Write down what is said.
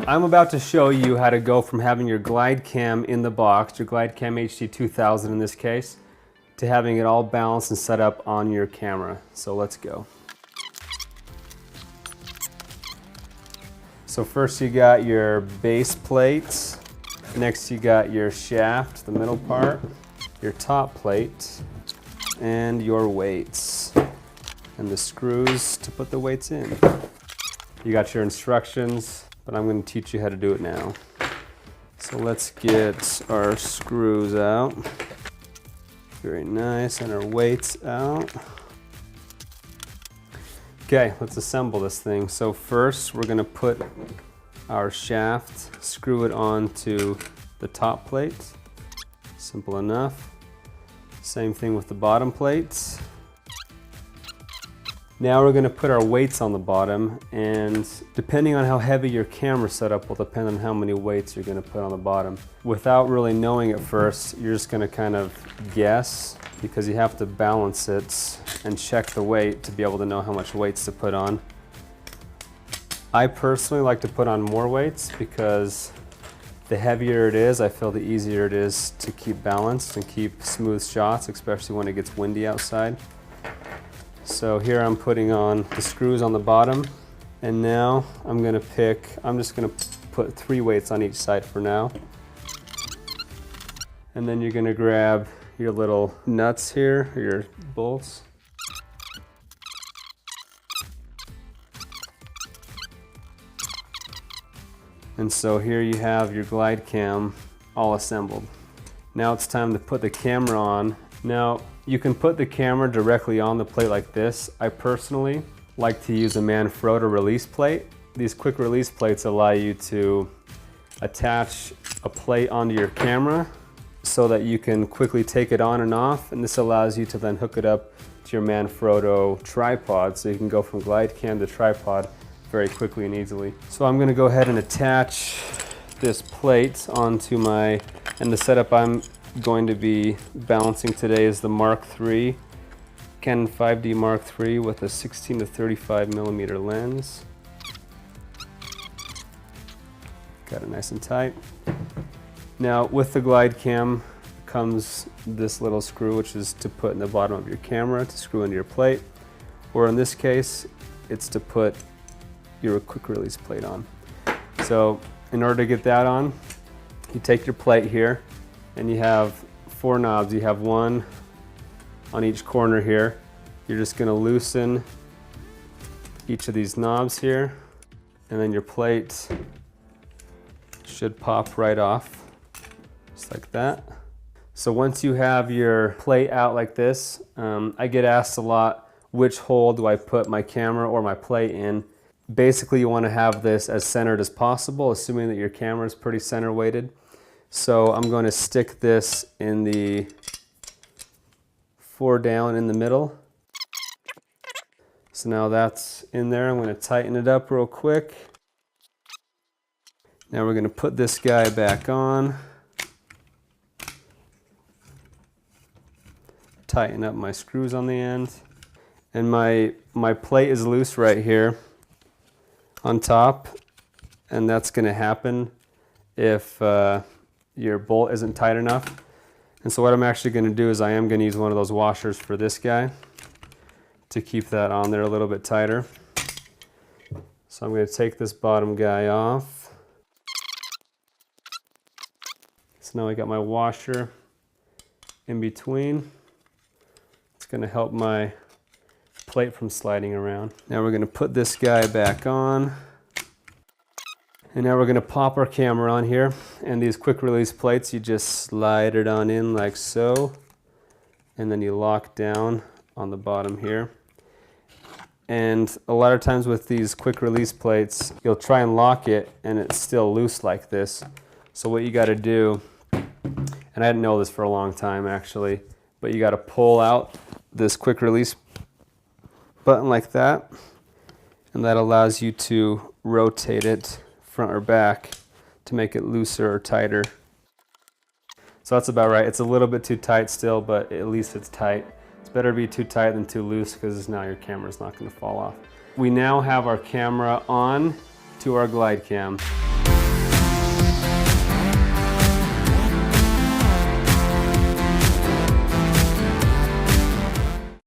I'm about to show you how to go from having your Glidecam in the box, your Glidecam HD2000 in this case, to having it all balanced and set up on your camera. So let's go. So first you got your base plates. Next you got your shaft, the middle part, your top plate, and your weights, and the screws to put the weights in. You got your instructions, but I'm going to teach you how to do it now. So let's get our screws out. Very nice, and our weights out. Okay, let's assemble this thing. So first we're going to put our shaft, screw it onto the top plate. Simple enough. Same thing with the bottom plates. Now we're going to put our weights on the bottom, and depending on how heavy your camera setup will depend on how many weights you're going to put on the bottom. Without really knowing at first, you're just going to kind of guess, because you have to balance it and check the weight to be able to know how much weights to put on. I personally like to put on more weights because the heavier it is, I feel the easier it is to keep balanced and keep smooth shots, especially when it gets windy outside. So here I'm putting on the screws on the bottom, and now I'm just gonna put 3 weights on each side for now. And then you're gonna grab your little nuts here, or your bolts. And so here you have your Glidecam all assembled. Now it's time to put the camera on. Now you can put the camera directly on the plate like this. I personally like to use a Manfrotto release plate. These quick release plates allow you to attach a plate onto your camera so that you can quickly take it on and off, and this allows you to then hook it up to your Manfrotto tripod, so you can go from Glidecam to tripod very quickly and easily. So I'm going to go ahead and attach this plate onto and the setup I'm going to be balancing today is the Mark III, Canon 5D Mark III with a 16 to 35 millimeter lens. Got it nice and tight. Now with the Glidecam comes this little screw, which is to put in the bottom of your camera to screw into your plate, or in this case it's to put your quick release plate on. So in order to get that on, you take your plate here and you have 4 knobs. You have 1 on each corner here. You're just going to loosen each of these knobs here, and then your plate should pop right off, just like that. So once you have your plate out like this, I get asked a lot, which hole do I put my camera or my plate in? Basically, you want to have this as centered as possible, assuming that your camera is pretty center weighted. So I'm going to stick this in the 4 down in the middle. So now that's in there. I'm going to tighten it up real quick. Now we're going to put this guy back on. Tighten up my screws on the end. And my plate is loose right here on top, and that's going to happen if your bolt isn't tight enough. And so what I'm actually going to do is I am going to use one of those washers for this guy to keep that on there a little bit tighter. So I'm going to take this bottom guy off. So now I got my washer in between. It's going to help my plate from sliding around. Now we're going to put this guy back on. And now we're going to pop our camera on here. And these quick release plates, you just slide it on in like so. And then you lock down on the bottom here. And a lot of times with these quick release plates, you'll try and lock it and it's still loose like this. So what you got to do, and I didn't know this for a long time actually, but you got to pull out this quick release button like that, and that allows you to rotate it front or back to make it looser or tighter. So that's about right. It's a little bit too tight still, but at least it's tight. It's better to be too tight than too loose, because now your camera's not going to fall off. We now have our camera on to our Glidecam.